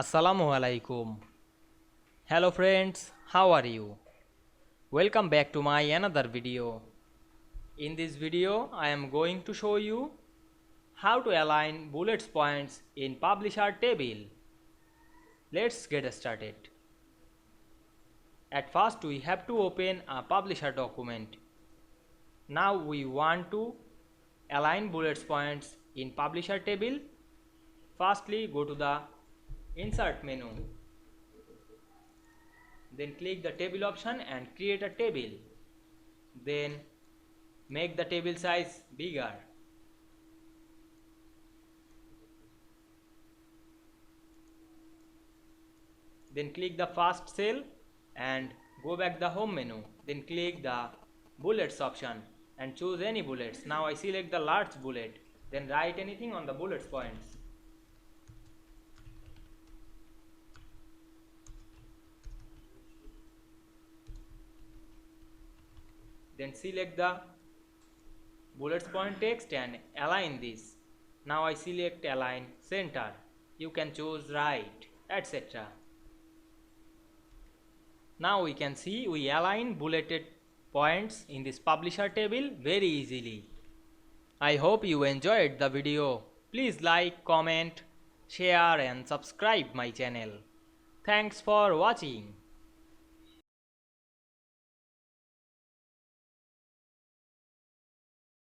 Assalamu Walaikum. Hello friends, how are you? Welcome back to my another video. In this video, I am going to show you how to align bullet points in publisher table. Let's get started. At first, we have to open a publisher document. Now we want to align bullet points in publisher table. Firstly, go to the Insert menu. Then click the table option and create a table. Then make the table size bigger. Then click the first cell and go back the home menu. Then click the bullets option and choose any bullets. Now I select the large bullet. Then write anything on the bullet points. Then select the bullet point text and align this. Now I select align center. You can choose right, etc. Now we can see we align bulleted points in this publisher table very easily. I hope you enjoyed the video. Please like, comment, share and subscribe my channel. Thanks for watching.